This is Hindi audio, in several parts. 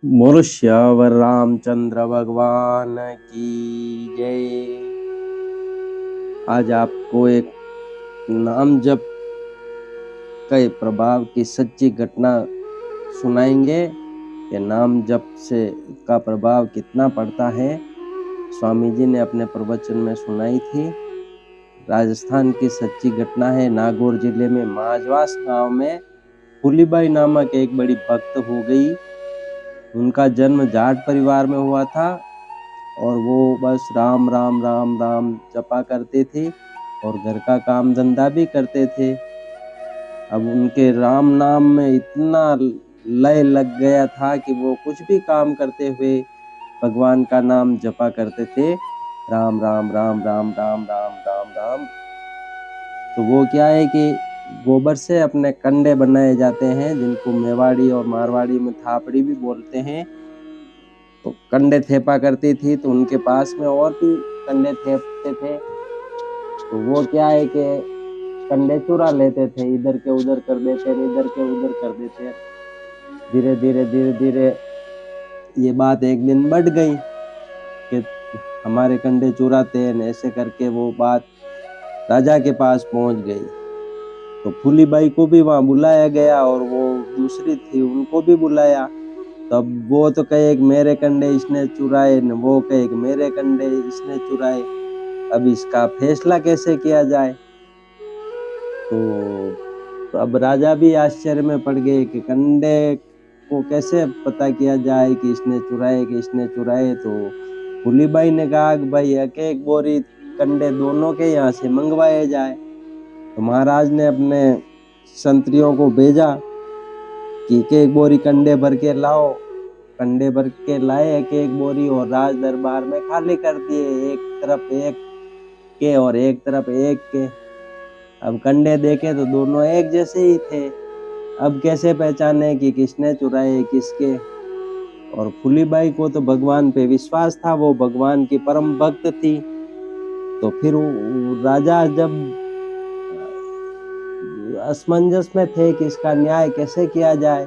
बोलो श्यावर रामचंद्र भगवान की जय। आज आपको एक नाम जप के प्रभाव की सच्ची घटना सुनाएंगे कि नाम जप से का प्रभाव कितना पड़ता है। स्वामी जी ने अपने प्रवचन में सुनाई थी। राजस्थान की सच्ची घटना है। नागौर जिले में माजवास गांव में फूलीबाई नामक एक बड़ी भक्त हो गई। उनका जन्म जाट परिवार में हुआ था और वो बस राम राम राम राम जपा करते थे और घर का काम धंधा भी करते थे। अब उनके राम नाम में इतना लय लग गया था कि वो कुछ भी काम करते हुए भगवान का नाम जपा करते थे, राम राम राम राम राम राम राम राम। तो वो क्या है कि गोबर से अपने कंडे बनाए जाते हैं, जिनको मेवाड़ी और मारवाड़ी में थापड़ी भी बोलते हैं। तो कंडे थेपा करती थी, तो उनके पास में और भी कंडे थेपते थे। तो वो क्या है कि कंडे चुरा लेते थे, इधर के उधर कर देते, इधर के उधर कर देते। धीरे धीरे धीरे धीरे ये बात एक दिन बढ़ गई कि हमारे कंडे चुराते हैं। ऐसे करके वो बात राजा के पास पहुंच गई। तो फूलीबाई को भी वहां बुलाया गया और वो दूसरी थी, उनको भी बुलाया। तब वो तो कहे कि मेरे कंडे इसने चुराए, न वो कहे कि मेरे कंडे इसने चुराए। अब इसका फैसला कैसे किया जाए? तो अब राजा भी आश्चर्य में पड़ गए कि कंडे को कैसे पता किया जाए कि इसने चुराए कि इसने चुराए। तो फूलीबाई ने कहा कि भाई एक एक बोरी कंडे दोनों के यहाँ से मंगवाए जाए। तो महाराज ने अपने संतरियों को भेजा कि एक एक बोरी कंडे भर के लाओ। कंडे भर के लाए एक एक बोरी और राज दरबार में खाली कर दिए, एक तरफ एक के और एक तरफ एक के। अब कंडे देखे तो दोनों एक जैसे ही थे। अब कैसे पहचाने कि किसने चुराए किसके? और फूलीबाई को तो भगवान पे विश्वास था, वो भगवान की परम भक्त थी। तो फिर राजा जब असमंजस में थे कि इसका न्याय कैसे किया जाए,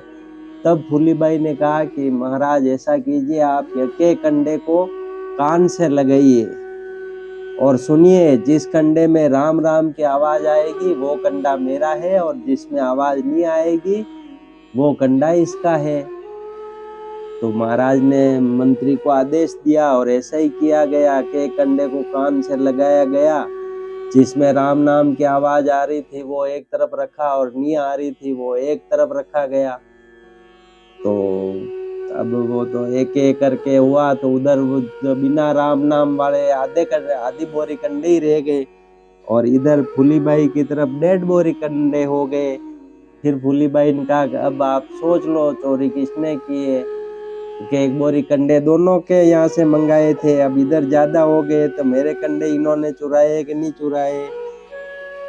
तब फूलीबाई ने कहा कि महाराज ऐसा कीजिए, आप एक कंडे को कान से लगाइए और सुनिए, जिस कंडे में राम राम की आवाज आएगी वो कंडा मेरा है, और जिसमें आवाज नहीं आएगी वो कंडा इसका है। तो महाराज ने मंत्री को आदेश दिया और ऐसा ही किया गया कि कंडे को कान से लगाया गया। जिसमें राम नाम की आवाज आ रही थी वो एक तरफ रखा और नहीं आ रही थी वो एक तरफ रखा गया। तो अब वो तो एक एक करके हुआ, तो उधर वो बिना राम नाम वाले आधी बोरी कंडे ही रह गए और इधर फूलीबाई की तरफ 1.5 बोरी कंडे हो गए। फिर फूलीबाई ने कहा अब आप सोच लो चोरी किसने की है, कि एक बोरी कंडे दोनों के यहाँ से मंगाए थे। अब इधर ज्यादा हो गए तो मेरे कंडे इन्होंने चुराए कि नहीं चुराए?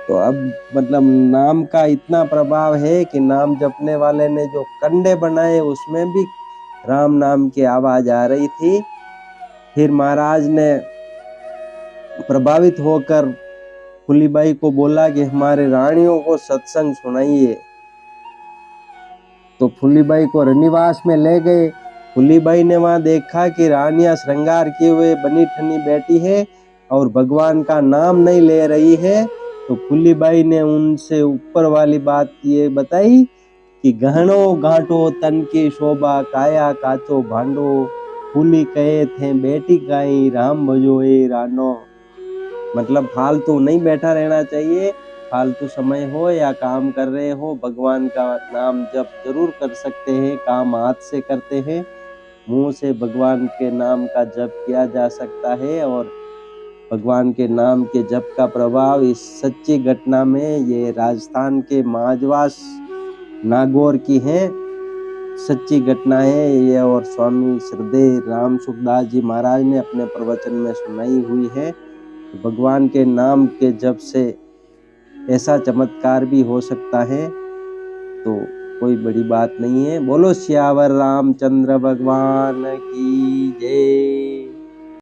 तो अब मतलब नाम का इतना प्रभाव है कि नाम जपने वाले ने जो कंडे बनाए उसमें भी राम नाम की आवाज आ रही थी। फिर महाराज ने प्रभावित होकर फूलीबाई को बोला कि हमारे रानियों को सत्संग सुनाइए। तो फूलीबाई को रनिवास में ले गए। फूलीबाई ने वहां देखा कि रानियां श्रृंगार किए हुए बनी ठनी बैठी है और भगवान का नाम नहीं ले रही है। तो फूलीबाई ने उनसे ऊपर वाली बात ये बताई कि गहनो गांठो तन की शोभा, काया काचो भांडो, फूली कहे थे बेटी काई, राम भजोए रानो। मतलब फालतू नहीं बैठा रहना चाहिए। फालतू समय हो या काम कर रहे हो, भगवान का नाम जप जरूर कर सकते हैं। काम हाथ से करते हैं, मुंह से भगवान के नाम का जप किया जा सकता है। और भगवान के नाम के जप का प्रभाव इस सच्ची घटना में, ये राजस्थान के माजवास नागौर की है, सच्ची घटना है ये। और स्वामी श्रद्धेय राम सुखदास जी महाराज ने अपने प्रवचन में सुनाई हुई है। भगवान के नाम के जप से ऐसा चमत्कार भी हो सकता है, तो कोई बड़ी बात नहीं है। बोलो श्यावर रामचंद्र भगवान की जय।